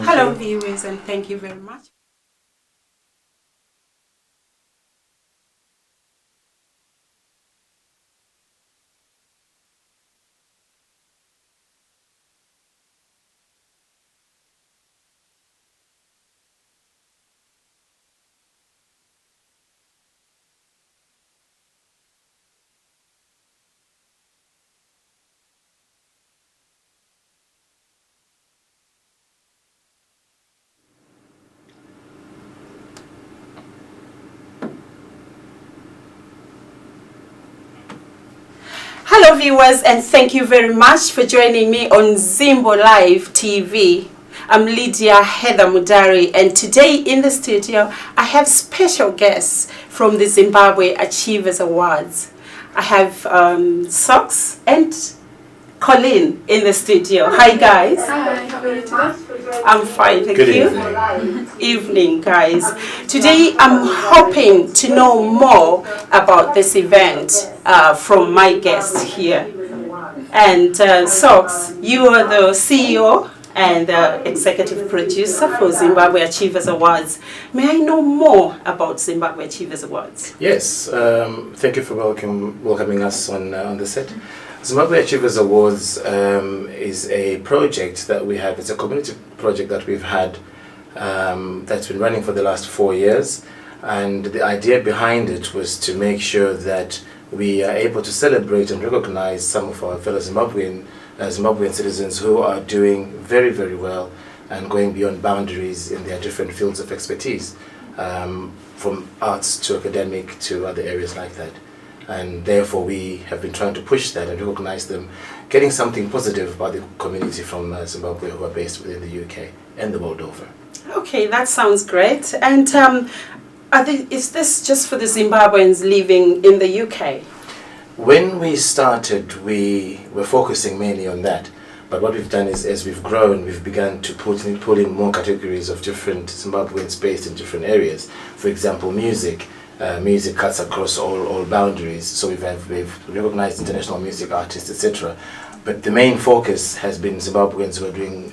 Hello viewers, and thank you very much. Hello viewers, and thank you very much for joining me on Zimbo Live TV. I'm Lydia Heather Mudari, and today in the studio I have special guests from the Zimbabwe Achievers Awards. I have Socks and Colleen in the studio. Hi guys. Hi, how are you today? I'm fine, thank Good you. Evening, guys. Today I'm hoping to know more about this event from my guest here. And Socks, you are the CEO and executive producer for Zimbabwe Achievers Awards. May I know more about Zimbabwe Achievers Awards? Yes, thank you for welcoming us on the set. Zimbabwe Achievers Awards is a project that we have. It's a community project that we've had that's been running for the last 4 years. And the idea behind it was to make sure that we are able to celebrate and recognize some of our fellow Zimbabwean citizens who are doing very, very well and going beyond boundaries in their different fields of expertise, from arts to academic to other areas like that. And therefore we have been trying to push that and recognize them, getting something positive about the community from Zimbabwe who are based within the UK and the world over. Okay, that sounds great. And is this just for the Zimbabweans living in the UK? When we started, we were focusing mainly on that. But what we've done is, as we've grown, we've begun to pull in more categories of different Zimbabweans based in different areas. For example, music. Music cuts across all boundaries, so we've recognized international music artists, etc. But the main focus has been Zimbabweans who are doing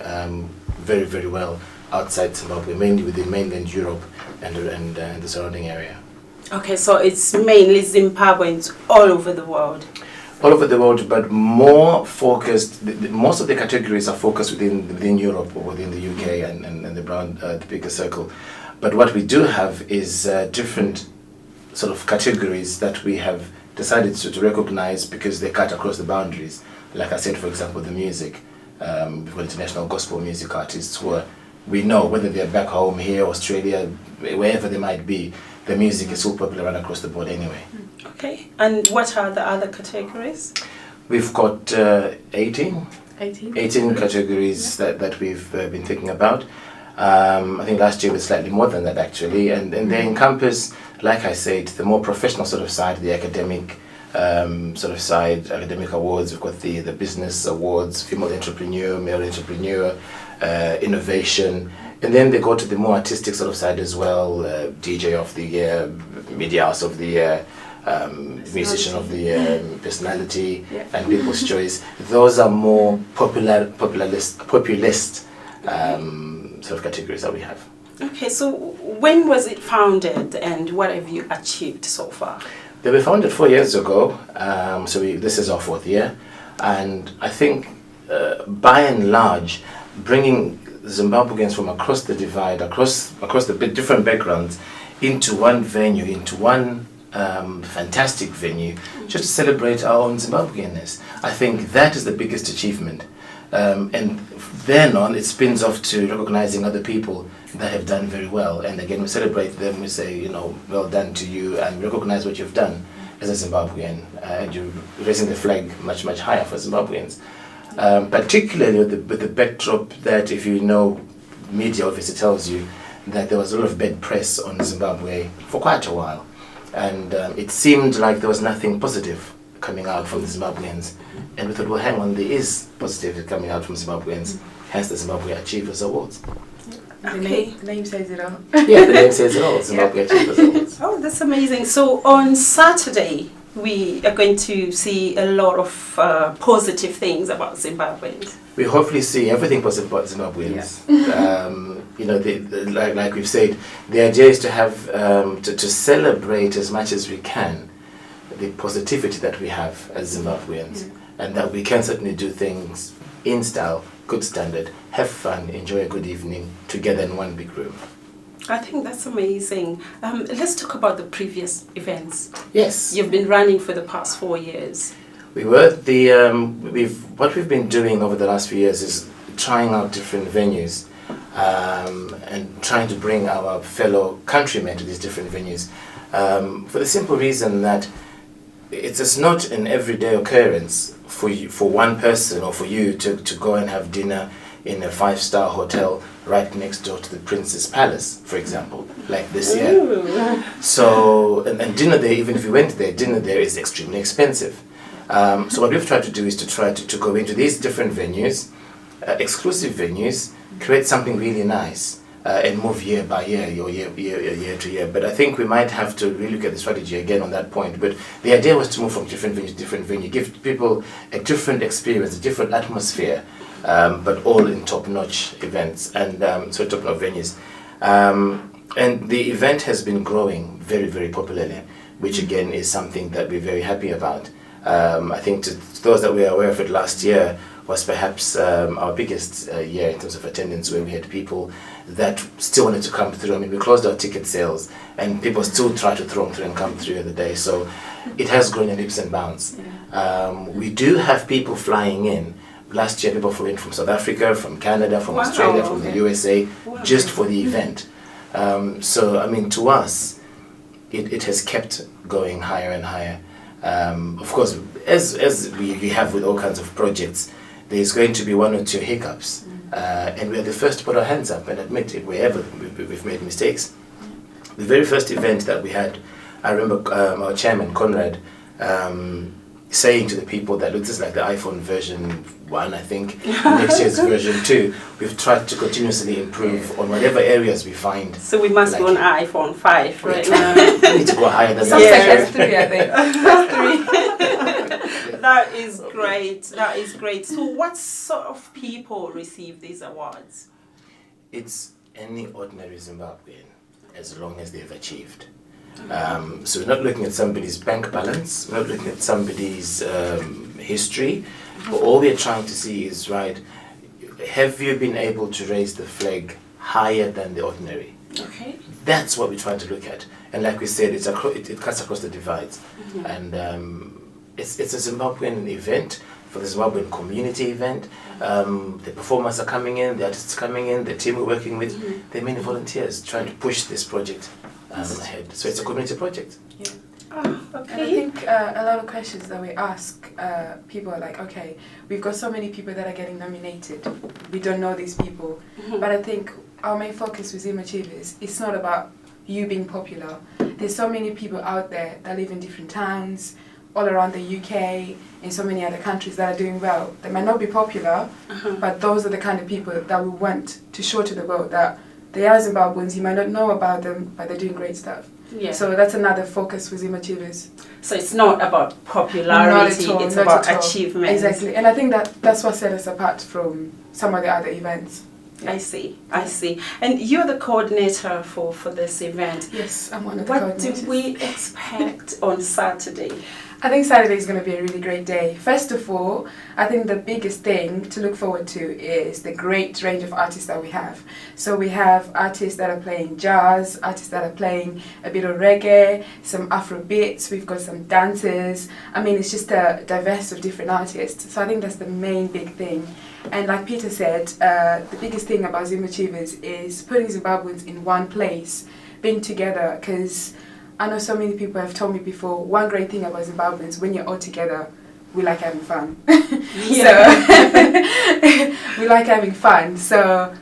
very, very well outside Zimbabwe, mainly within mainland Europe and the surrounding area. Okay, so it's mainly Zimbabweans all over the world. All over the world, but more focused. Most of the categories are focused within Europe or within the UK and the bigger circle. But what we do have is different sort of categories that we have decided to recognize because they cut across the boundaries. Like I said, for example, the music. We've got international gospel music artists who we know whether they're back home here, Australia, wherever they might be, the music is so popular right across the board anyway. Okay, and what are the other categories? We've got 18 categories that we've been thinking about. I think last year was slightly more than that actually, and they encompass, like I said, the more professional sort of side, the academic sort of side, academic awards. We've got the business awards, female entrepreneur, male entrepreneur, innovation, and then they go to the more artistic sort of side as well, DJ of the year, media house of the year, musician of the year, personality, and people's choice. Those are more populist sort of categories that we have. Okay, so when was it founded and what have you achieved so far? They were founded 4 years ago, so this is our 4th year, and I think by and large, bringing Zimbabweans from across the divide, across the different backgrounds, into one venue, into one fantastic venue, just to celebrate our own Zimbabweanness. I think that is the biggest achievement. And then on, it spins off to recognizing other people that have done very well. And again, we celebrate them, we say, well done to you, and recognize what you've done as a Zimbabwean. And you're raising the flag much, much higher for Zimbabweans. Particularly with the backdrop that, if you know, media obviously tells you that there was a lot of bad press on Zimbabwe for quite a while. And it seemed like there was nothing positive coming out from the Zimbabweans. And we thought, well, hang on, there is positivity coming out from Zimbabweans, hence the Zimbabwe Achievers Awards. Okay. The name says it all. Yeah, the name says it all, Zimbabwe Achievers Awards. Oh, that's amazing. So on Saturday, we are going to see a lot of positive things about Zimbabweans. We hopefully see everything positive about Zimbabweans. You know, like we've said, the idea is to have to celebrate as much as we can the positivity that we have as Zimbabweans, and that we can certainly do things in style, good standard, have fun, enjoy a good evening together in one big room. I think that's amazing. Let's talk about the previous events. Yes. You've been running for the past 4 years. We were what we've been doing over the last few years is trying out different venues and trying to bring our fellow countrymen to these different venues for the simple reason that it's not an everyday occurrence for one person or for you to go and have dinner in a 5-star hotel right next door to the Prince's Palace, for example, like this year. Ooh. So, and dinner there, even if you went there, dinner there is extremely expensive. So what we've tried to do is to try to go into these different venues, exclusive venues, create something really nice, and move year by year, or year to year. But I think we might have to really look at the strategy again on that point. But the idea was to move from different venue to different venue, give people a different experience, a different atmosphere, but all in top-notch events and so top-notch venues. And the event has been growing very, very popularly, which again is something that we're very happy about. I think to those that were aware of it last year was perhaps our biggest year in terms of attendance, where we had people that still wanted to come through. I mean, we closed our ticket sales and people still try to throng through and come through the day. So it has grown in leaps and bounds. We do have people flying in. Last year people flew in from South Africa, from Canada, from Australia, from the USA, just for the event. So, I mean, to us, it has kept going higher and higher. Of course, as we have with all kinds of projects, there's going to be one or two hiccups, and we're the first to put our hands up and admit it wherever we've made mistakes. The very first event that we had, I remember our chairman, Conrad, saying to the people that, look, this is like the iPhone version 1, I think, next year's version 2. We've tried to continuously improve on whatever areas we find. So we must be on iPhone 5 right now. We need to go higher than that. That's 3, I think. That is great. That is great. So what sort of people receive these awards? It's any ordinary Zimbabwean, as long as they've achieved. So we're not looking at somebody's bank balance, we're not looking at somebody's history, but all we're trying to see is, right, have you been able to raise the flag higher than the ordinary? Okay. That's what we're trying to look at. And like we said, it cuts across the divides. And it's a Zimbabwean event, for the Zimbabwean community event. The performers are coming in, the artists are coming in, the team we're working with, there are many volunteers trying to push this project ahead. So it's a community project. Yeah. Oh, okay. And I think a lot of questions that we ask, people are like, okay, we've got so many people that are getting nominated. We don't know these people. But I think our main focus with Zimbo Achievers, it's not about you being popular. There's so many people out there that live in different towns, all around the UK, in so many other countries that are doing well. They might not be popular, but those are the kind of people that we want to show to the world that they are Zimbabweans. You might not know about them, but they're doing great stuff. Yeah. So that's another focus with Zimbo Achievers. So it's not about popularity, it's about achievement. Exactly. And I think that's what set us apart from some of the other events. I see. And you're the coordinator for this event. Yes, I'm one of the coordinators. What do we expect on Saturday? I think Saturday is going to be a really great day. First of all, I think the biggest thing to look forward to is the great range of artists that we have. So we have artists that are playing jazz, artists that are playing a bit of reggae, some Afro beats, we've got some dancers. I mean, it's just a diverse of different artists. So I think that's the main big thing. And like Peter said, the biggest thing about Zimbo Achievers is putting Zimbabweans in one place, being together, because I know so many people have told me before, one great thing about Zimbabweans, when you're all together, we like having fun. So we like having fun. So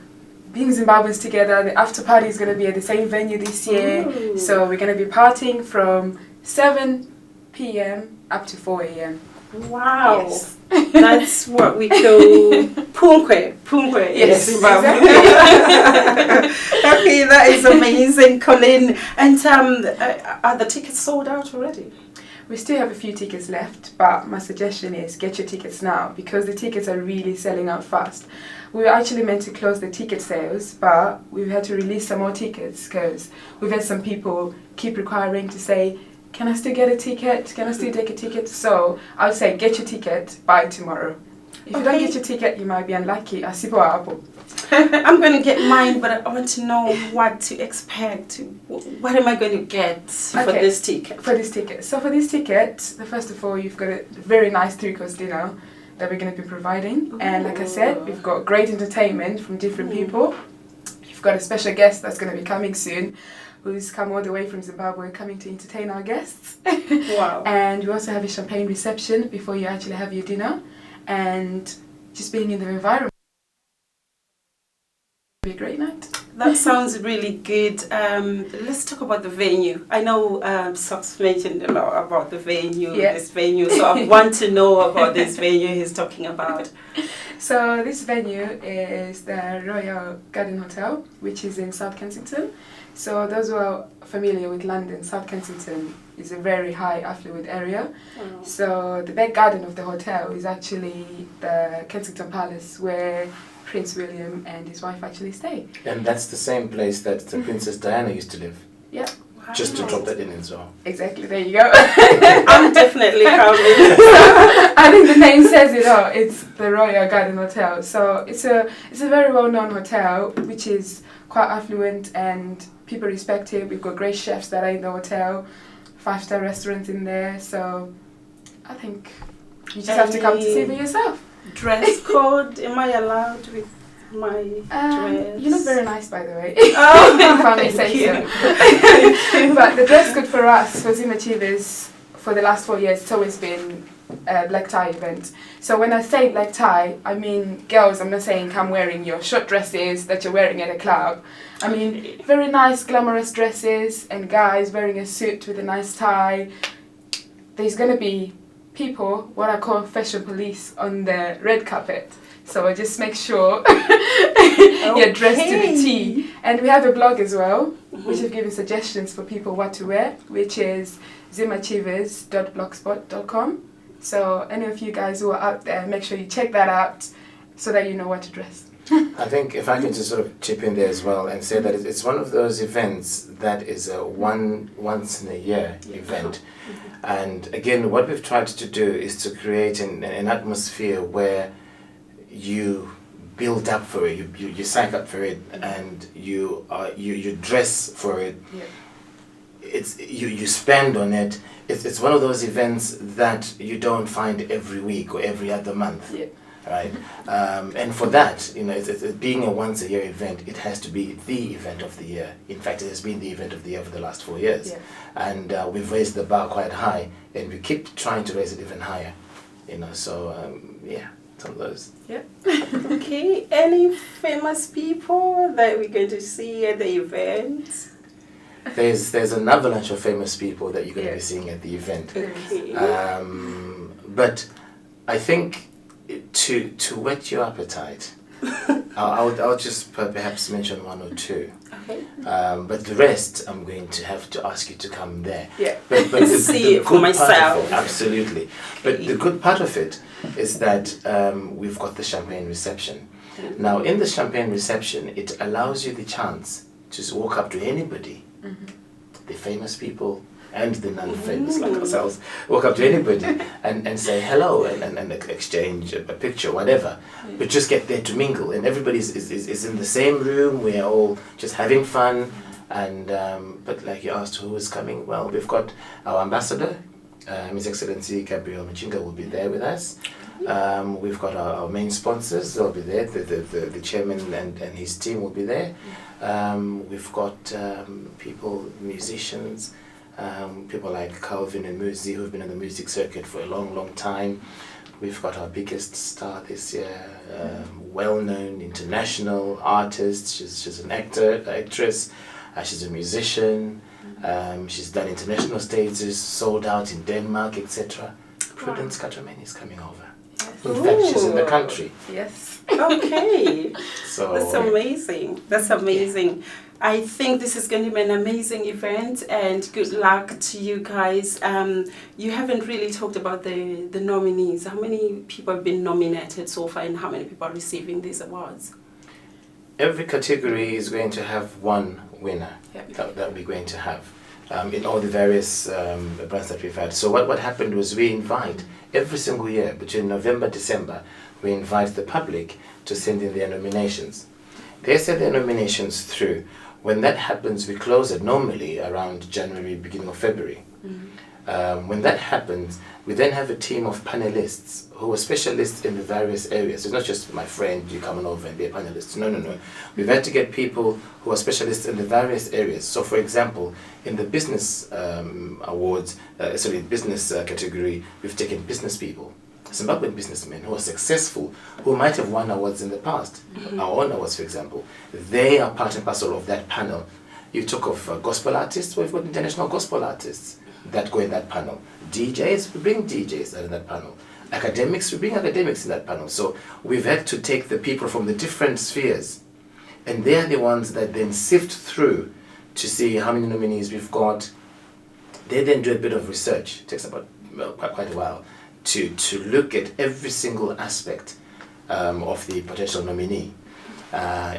being Zimbabweans together, the after party is going to be at the same venue this year. Ooh. So we're going to be partying from 7 p.m. up to 4 a.m. Wow. Yes. That's what we call Punkwe. Yes, Zimbabwe. exactly. Okay, that is amazing, Colin. And are the tickets sold out already? We still have a few tickets left, but my suggestion is get your tickets now because the tickets are really selling out fast. We were actually meant to close the ticket sales, but we've had to release some more tickets because we've had some people keep requiring to say, can I still get a ticket? Can I still take a ticket? So I would say get your ticket by tomorrow. If you don't get your ticket, you might be unlucky. Asipo Apple. I'm going to get mine, but I want to know what to expect. What am I going to get for this ticket? For this ticket. So for this ticket, first of all, you've got a very nice 3-course dinner that we're going to be providing. Ooh. And like I said, we've got great entertainment from different people. You've got a special guest that's going to be coming soon, who's come all the way from Zimbabwe coming to entertain our guests. Wow. And we also have a champagne reception before you actually have your dinner. And just being in the environment. Be a great night. That sounds really good. Let's talk about the venue. I know Socks mentioned a lot about the venue, this venue, so I want to know about this venue he's talking about. So this venue is the Royal Garden Hotel, which is in South Kensington. So those who are familiar with London, South Kensington is a very high affluent area. Oh. So the back garden of the hotel is actually the Kensington Palace where Prince William and his wife actually stay. And that's the same place that the Princess Diana used to live. Yeah. Wow. Just to drop that in as well. Exactly, there you go. I'm definitely coming. I think the name says it all. It's the Royal Garden Hotel. So it's a very well-known hotel, which is quite affluent and people respect it. We've got great chefs that are in the hotel, 5-star restaurants in there. So I think you just have to come to see for yourself. Dress code, am I allowed with my dress? You look very nice, by the way. Oh, if I may say so. But the dress code for us, for Zim Achievers, for the last 4 years, it's always been a black tie event. So when I say black tie, I mean girls, I'm not saying come wearing your short dresses that you're wearing at a club. I mean very nice glamorous dresses and guys wearing a suit with a nice tie. There's going to be people, what I call fashion police, on the red carpet. So just make sure you're dressed to the T. And we have a blog as well, which have given suggestions for people what to wear, which is zimachievers.blogspot.com. So any of you guys who are out there, make sure you check that out so that you know what to dress. I think if I can just sort of chip in there as well and say that it's one of those events that is a once in a year event. And again, what we've tried to do is to create an atmosphere where you build up for it, you psych up for it, and you dress for it. Yeah. It's you spend on it. It's one of those events that you don't find every week or every other month. Yeah. Right, and for that, you know, it's being a once-a-year event, it has to be the event of the year. In fact, it has been the event of the year for the last 4 years, and we've raised the bar quite high, and we keep trying to raise it even higher. You know, so yeah, some of those. Yep. Okay, any famous people that we're going to see at the event? There's an avalanche of famous people that you're going to be seeing at the event. Okay. But I think, to whet your appetite, I'll just perhaps mention 1 or 2. Okay. But the rest, I'm going to have to ask you to come there. Yeah. But see it for myself. Absolutely. But the good part of it is that we've got the champagne reception. Mm-hmm. Now, in the champagne reception, it allows you the chance to walk up to anybody, the famous people and the non-famous like ourselves, walk up to anybody and say hello and exchange a picture, whatever. But just get there to mingle, and everybody is in the same room. We're all just having fun. And but like you asked, who is coming? Well, we've got our ambassador, His Excellency Gabriel Machinga will be there with us. We've got our main sponsors, they'll be there. The chairman and his team will be there. We've got people, musicians, people like Calvin and Muzi, who've been in the music circuit for a long time. We've got our biggest star this year, well-known international artist. She's an actress. She's a musician. She's done international stages, sold out in Denmark, etc. Prudence Katameni is coming over. infectious in the country. Yes. Okay. So That's amazing. That's amazing. I think this is going to be an amazing event, and good luck to you guys. You haven't really talked about the nominees. How many people have been nominated so far, and how many people are receiving these awards? every category is going to have one winner Yep. that we're going to have in all the various brands that we've had. So what happened was we invite every single year between November, December, we invite the public to send in their nominations. They send their nominations through. When that happens, we close it normally around January, beginning of February. When that happens, we then have a team of panelists who are specialists in the various areas. It's not just my friend, you coming over and be a panelist. No, no, no. We've had to get people who are specialists in the various areas. So, for example, in the business awards, business category, we've taken business people, Zimbabwean businessmen who are successful, who might have won awards in the past. Our own awards, for example. They are part and parcel of that panel. You talk of gospel artists, we've got international gospel artists that go in that panel. DJs, we bring DJs in that panel. Academics, we bring academics in that panel. So we've had to take the people from the different spheres, and they're the ones that then sift through to see how many nominees we've got. They then do a bit of research. It takes about quite a while to look at every single aspect of the potential nominee.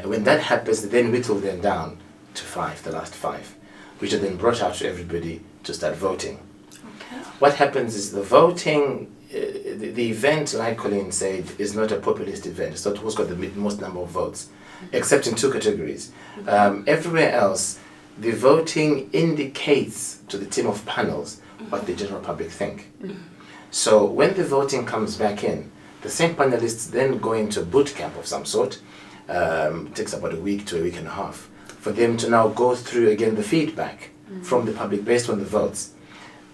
When that happens, they then whittle them down to 5, the last 5, which are then brought out to everybody to start voting. Okay. What happens is the voting, the event, like Colleen said, is not a populist event. It's not who's got the most number of votes, except in 2 categories. Everywhere else, the voting indicates to the team of panels what the general public think. So when the voting comes back in, the same panelists then go into a boot camp of some sort. It takes about a week to a week and a half for them to now go through again the feedback from the public based on the votes.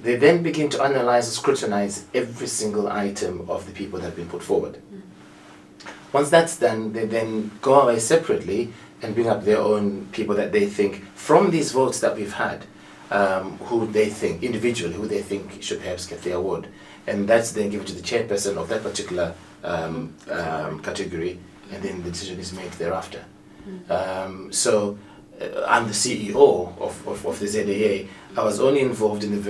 They then begin to analyze or scrutinize every single item of the people that have been put forward. Once that's done, they then go away separately and bring up their own people that they think, from these votes that we've had, who they think, individually, who they think should perhaps get the award. And that's then given to the chairperson of that particular category, and then the decision is made thereafter. I'm the CEO of the ZAA. I was only involved in the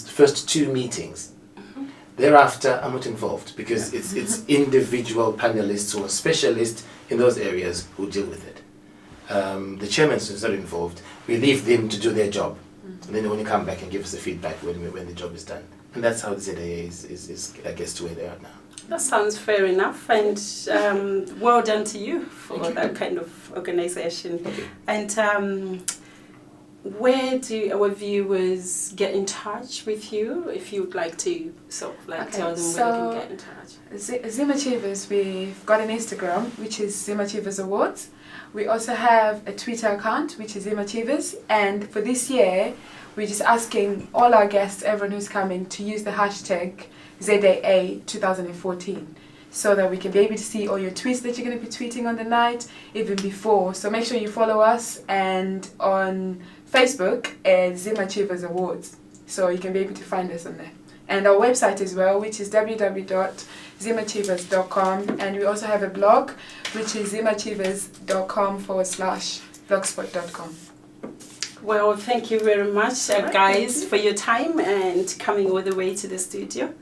first 2 meetings. Thereafter, I'm not involved because it's individual panelists who are specialists in those areas who deal with it. The chairman is not involved. We leave them to do their job, and then they only come back and give us the feedback when the job is done. And that's how the ZAA is I guess, to where they are now. That sounds fair enough, and well done to you for that kind of organization. And where do our viewers get in touch with you if you'd like to sort of tell them where they can get in touch? Zim Achievers, we've got an Instagram, which is Zim Achievers Awards. We also have a Twitter account, which is Zim Achievers. And for this year, we're just asking all our guests, everyone who's coming, to use the hashtag ZAA 2014 so that we can be able to see all your tweets that you're going to be tweeting on the night, even before. So make sure you follow us, and on Facebook, Zim Achievers Awards. So you can be able to find us on there. And our website as well, which is www.zimachievers.com. And we also have a blog, which is zimachievers.com/blogspot.com. Well, thank you very much, guys, for your time and coming all the way to the studio.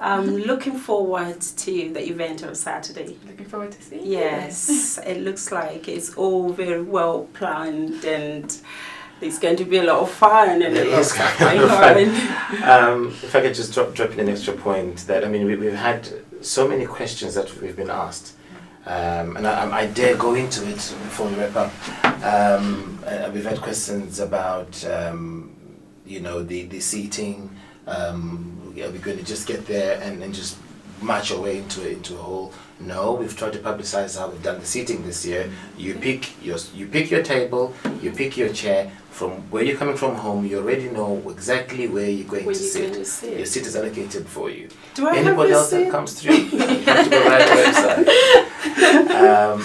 I'm looking forward to the event on Saturday. Looking forward to seeing you. Yes, it looks like it's all very well planned, and it's going to be a lot of fun and a lot of stuff going on. If I could just drop in an extra point, that we've had so many questions that we've been asked, and I dare go into it before we wrap up. We've had questions about the seating. Are we going to just get there and just march our way into a hole? No, we've tried to publicize how we've done the seating this year. You pick your table, you pick your chair. From where you're coming from home, you already know exactly where you're going to sit. Your seat is allocated for you. Anybody else that comes through, you have to go right to the website.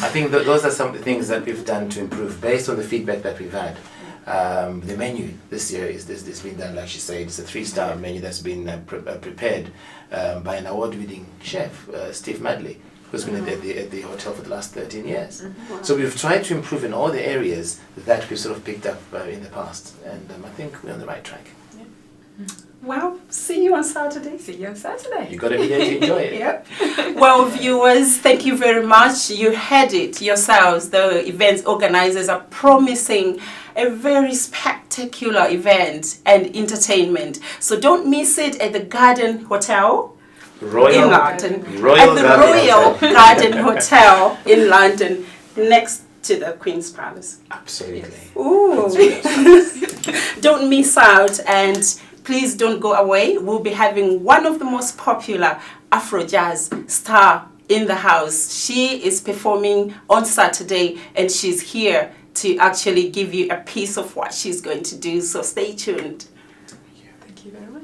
I think those are some of the things that we've done to improve based on the feedback that we've had. The menu this year is been done, like she said, it's a 3-star menu that's been prepared by an award-winning chef, Steve Madley, who's been at the hotel for the last 13 years. Wow. So we've tried to improve in all the areas that we've sort of picked up in the past, and I think we're on the right track. Well, see you on Saturday. See you on Saturday. You've got to be there to enjoy it. Yep. Well, viewers, thank you very much. You heard it yourselves. The event organizers are promising a very spectacular event and entertainment. So don't miss it at the Garden Hotel in London. At the Royal Garden Hotel in London, next to the Queen's Palace. Absolutely. Ooh. Don't miss out, and please don't go away. We'll be having one of the most popular Afro jazz star in the house. She is performing on Saturday, and she's here to actually give you a piece of what she's going to do. So stay tuned. Thank you very much.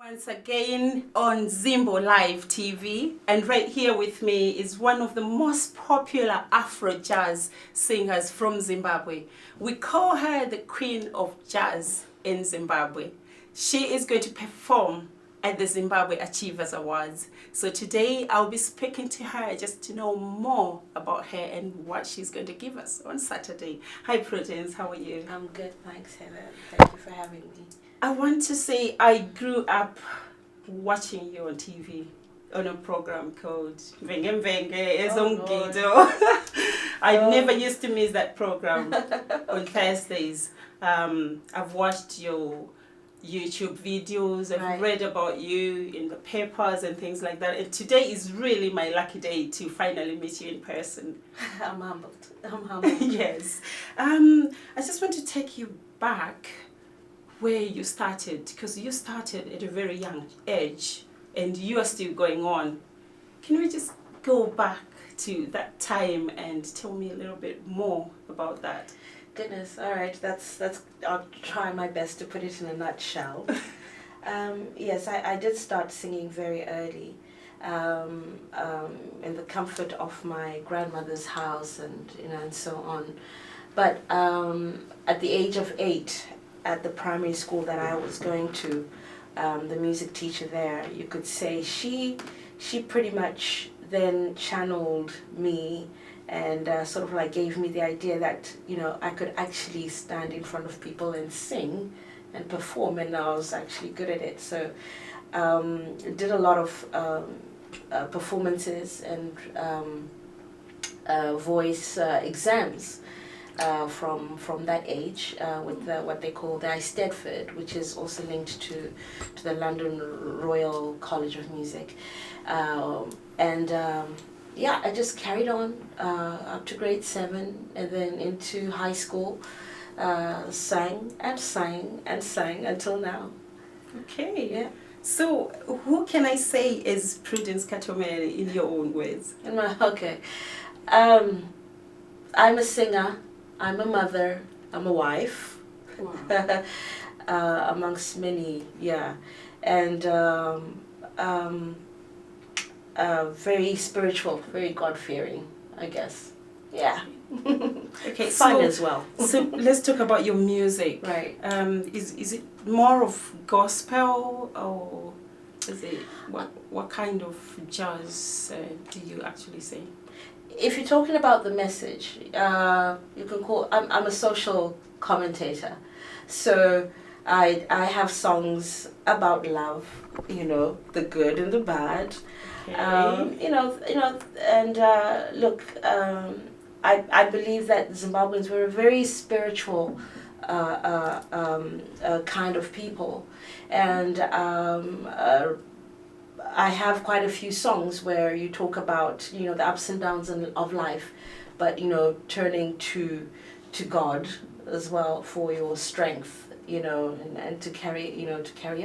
Once again on Zimbo Live TV, and right here with me is one of the most popular Afro jazz singers from Zimbabwe. We call her the Queen of Jazz in Zimbabwe. She is going to perform at the Zimbabwe Achievers Awards. So today I'll be speaking to her just to know more about her and what she's going to give us on Saturday. Hi Prudence, how are you? I'm good, thanks Heather. Thank you for having me. I want to say I grew up watching you on TV on a program called Venge Venge Ezongido. I never used to miss that program on Thursdays. I've watched your YouTube videos, I've read about you in the papers and things like that. And today is really my lucky day to finally meet you in person. I'm humbled. Yes. I just want to take you back where you started, because you started at a very young age and you are still going on. Can we just go back to that time and tell me a little bit more about that? Goodness, all right, that's I'll try my best to put it in a nutshell. Yes, I did start singing very early, in the comfort of my grandmother's house and so on. But at the age of 8, at the primary school that I was going to, the music teacher there, you could say she pretty much then channeled me and sort of like gave me the idea that, you know, I could actually stand in front of people and sing and perform, and I was actually good at it. So did a lot of performances and voice exams from that age with what they call the Eisteddfod, which is also linked to the London Royal College of Music. Yeah, I just carried on up to grade 7 and then into high school, sang and sang and sang until now. Okay. Yeah. So who can I say is Prudence Katomere in your own words? Okay. I'm a singer, I'm a mother, I'm a wife. Wow. Amongst many, yeah. And very spiritual, very God-fearing, I guess. Yeah. Okay, Fun so, as well. So let's talk about your music. Right. Is it more of gospel, or is it what kind of jazz do you actually sing? If you're talking about the message, you can call. I'm a social commentator, so I have songs about love. You know, the good and the bad. Okay. And look, I believe that Zimbabweans were a very spiritual kind of people, and I have quite a few songs where you talk about, you know, the ups and downs of life, but, you know, turning to God as well for your strength, you know, and to carry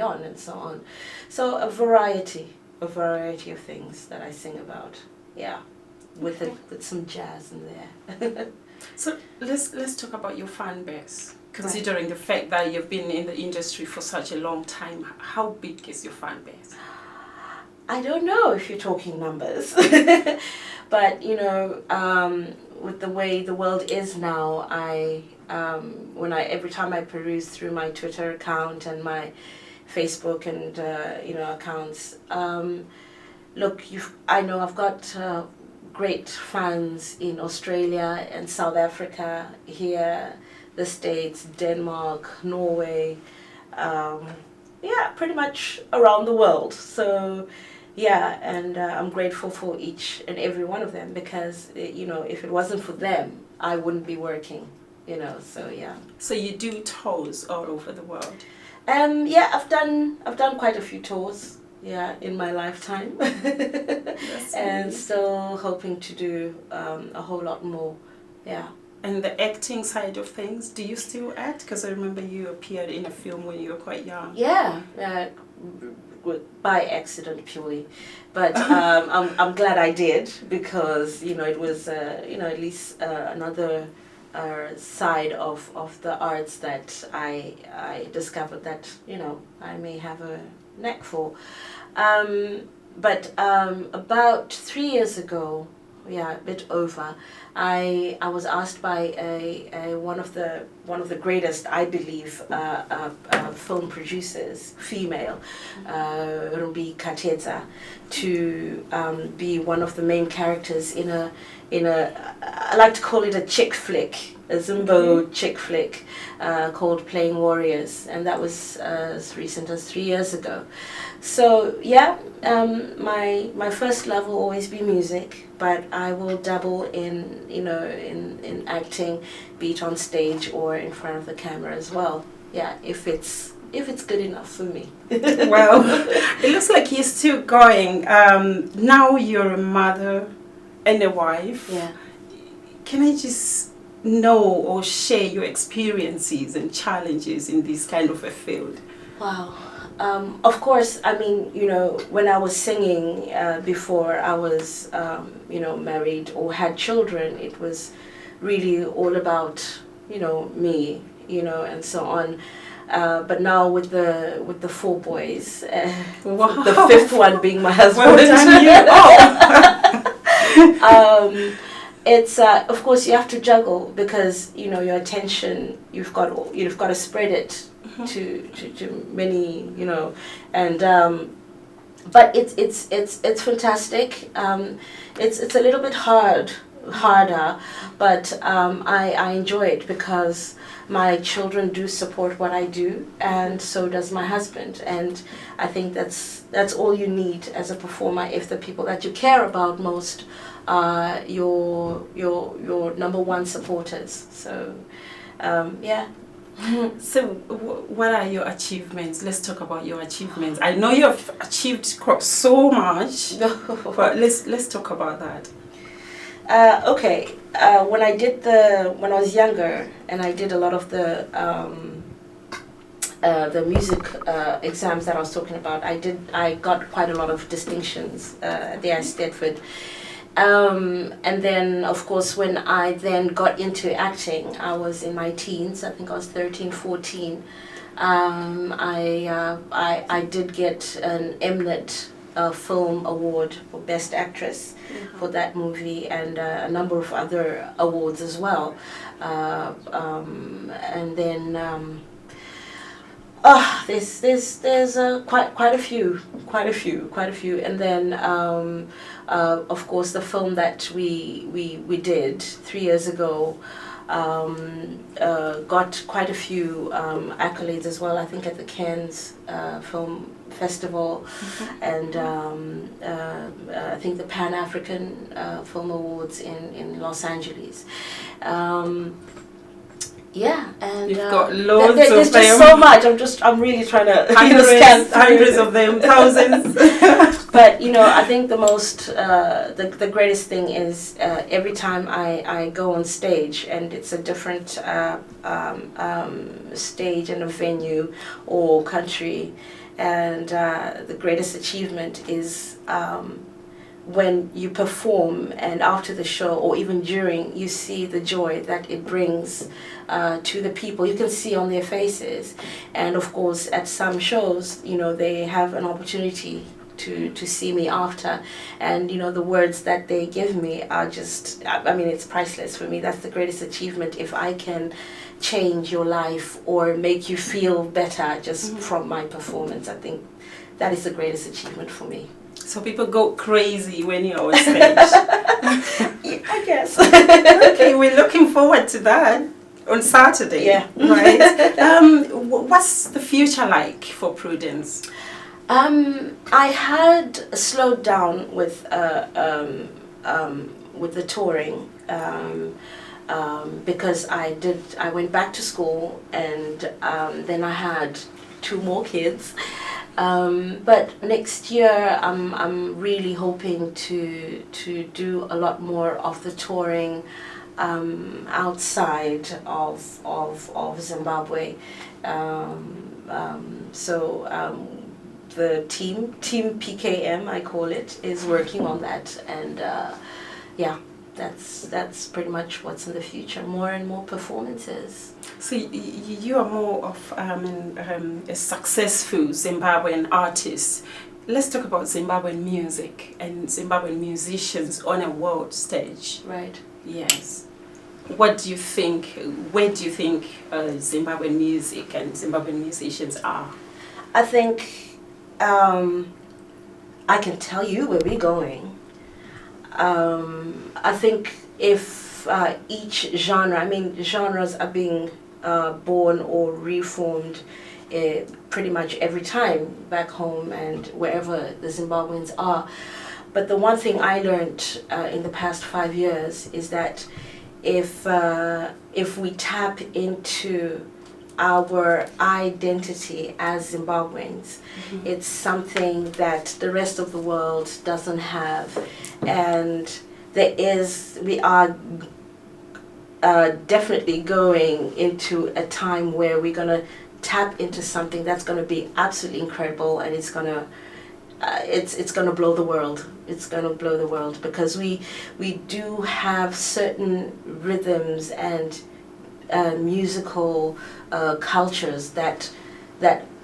on and so on. So a variety of things that I sing about, yeah, with some jazz in there. So let's talk about your fan base. Considering the fact that you've been in the industry for such a long time, how big is your fan base? I don't know if you're talking numbers, but you know, with the way the world is now, every time I peruse through my Twitter account and my Facebook and accounts, look, I know I've got great fans in Australia and South Africa, here, the States, Denmark, Norway, yeah, pretty much around the world. So yeah, and I'm grateful for each and every one of them, because you know, if it wasn't for them, I wouldn't be working, you know. So yeah. So you do tours all over the world? Yeah, I've done quite a few tours, yeah, in my lifetime. And still hoping to do a whole lot more, yeah. And the acting side of things, do you still act? Because I remember you appeared in a film when you were quite young. Yeah, by accident purely, but I'm glad I did, because you know, it was at least another side of the arts that I discovered that, you know, I may have neck for. But about 3 years ago, yeah, a bit over, I was asked by one of the greatest, I believe, film producers, female, Ruby Kateta, to be one of the main characters in a I like to call it a chick flick, a Zimbo chick flick, called Playing Warriors, and that was as recent as 3 years ago. So yeah, my first love will always be music, but I will dabble in in acting, be it on stage or in front of the camera as well. Yeah, if it's good enough for me. Well, it looks like you're still going. Now you're a mother and a wife. Yeah. Can I just know or share your experiences and challenges in this kind of a field? Wow. Of course, I mean, when I was singing before I was, married or had children, it was really all about, me, and so on. But now with the 4 boys, Wow. the 5th one being my husband. Well done, you. Oh. It's of course you have to juggle because your attention you've got to spread it to many and but it's fantastic. It's a little bit harder, but I enjoy it because my children do support what I do, and so does my husband. And I think that's all you need as a performer, if the people that you care about most are your number one supporters. So yeah. So what are your achievements? Let's talk about your achievements. I know you have achieved so much, but let's talk about that. Okay. When I was younger, and I did a lot of the music exams that I was talking about, I got quite a lot of distinctions there at Stedford. And then, of course, when I then got into acting, I was in my teens. I think I was 13, 14. I did get an Mnet Film Award for Best Actress for that movie, and a number of other awards as well. And then there's quite a few, and then of course the film that we did 3 years ago got quite a few accolades as well. I think at the Cannes Film Festival, and I think the Pan African Film Awards in Los Angeles. Yeah, and you've got loads there's of them. just so much. I'm really trying to hundreds of them, thousands. But I think the most the greatest thing is every time I go on stage, and it's a different stage and a venue or country, and the greatest achievement is when you perform, and after the show or even during, you see the joy that it brings to the people. You can see on their faces. And of course at some shows, they have an opportunity to see me after, and the words that they give me are just, I mean, it's priceless for me. That's the greatest achievement. If I can change your life or make you feel better just from my performance, I think that is the greatest achievement for me. So people go crazy when you're on stage. Yeah, I guess. Okay, we're looking forward to that on Saturday. Yeah. Right. What's the future like for Prudence? I had slowed down with the touring because I went back to school, and then I had 2 more kids. But next year I'm really hoping to do a lot more of the touring outside of Zimbabwe. The team PKM, I call it, is working on that, and yeah, that's pretty much what's in the future. More and more performances. So you are more of a successful Zimbabwean artist. Let's talk about Zimbabwean music and Zimbabwean musicians on a world stage. Right. Yes. What do you think, where do you think Zimbabwean music and Zimbabwean musicians are? I think I can tell you where we're going. I think if each genre, I mean, genres are being born or reformed pretty much every time back home and wherever the Zimbabweans are. But the one thing I learned in the past 5 years is that if we tap into our identity as Zimbabweans, it's something that the rest of the world doesn't have, and we are definitely going into a time where we're gonna tap into something that's gonna be absolutely incredible, and it's gonna blow the world. It's gonna blow the world because we do have certain rhythms and musical cultures that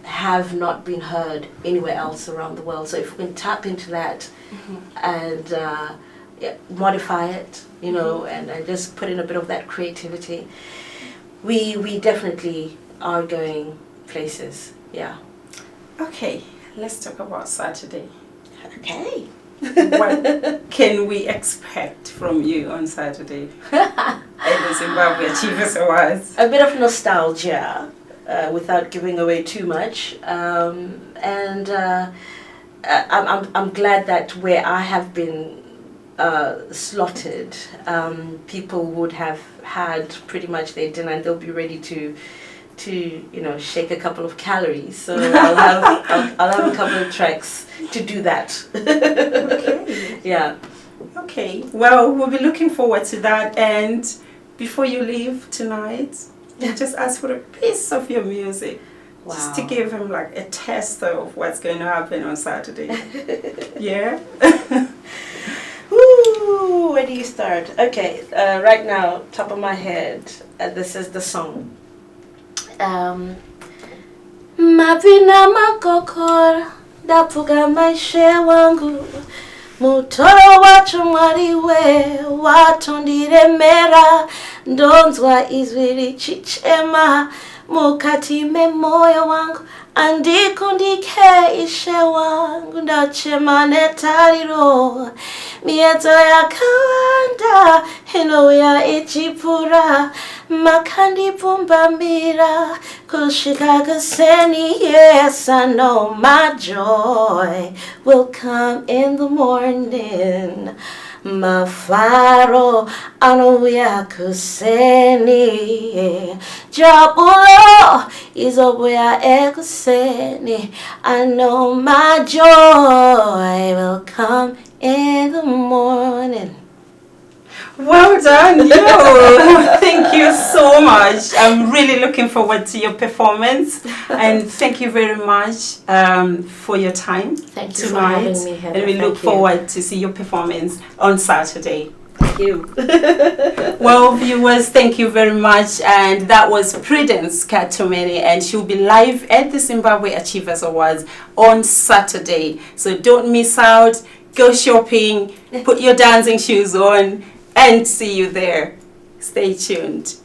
have not been heard anywhere else around the world. So if we can tap into that and modify it, and just put in a bit of that creativity, we definitely are going places. Yeah. Okay, let's talk about Saturday. Okay. What can we expect from you on Saturday at the Zimbabwe Achievers Awards? A bit of nostalgia, without giving away too much, and I'm glad that where I have been slotted, people would have had pretty much their dinner and they'll be ready to shake a couple of calories. So I'll have a couple of tracks to do that. Okay. Yeah. Okay. Well, we'll be looking forward to that. And before you leave tonight, we'll just ask for a piece of your music. Wow. Just to give him like a taste of what's going to happen on Saturday. Yeah? Woo, where do you start? Okay, right now, top of my head, this is the song. Mapina makokora ndapuka maishe wangu mutoro wacho mwariwe watondiremera ndonzwa izwi richichema mukati memoyo wangu andikundike ishe wangu ndachema netariro miedzo yakawanda inouya ichipfuura makandipumbamira kusvika kuseni. Yes, I know my joy will come in the morning. Mafaro anouya kuseni, jabulo izobuya ekuseni. I know my joy will come in the morning. Well done, you. Thank you so much. I'm really looking forward to your performance, and thank you very much for your time Thank you tonight. for having me, Heather. And we look Thank you. forward to see your performance on Saturday. Thank you. Well, viewers, thank you very much. And that was Prudence Katomene, and she'll be live at the Zimbabwe Achievers Awards on Saturday. So don't miss out. Go shopping, put your dancing shoes on, and see you there. Stay tuned.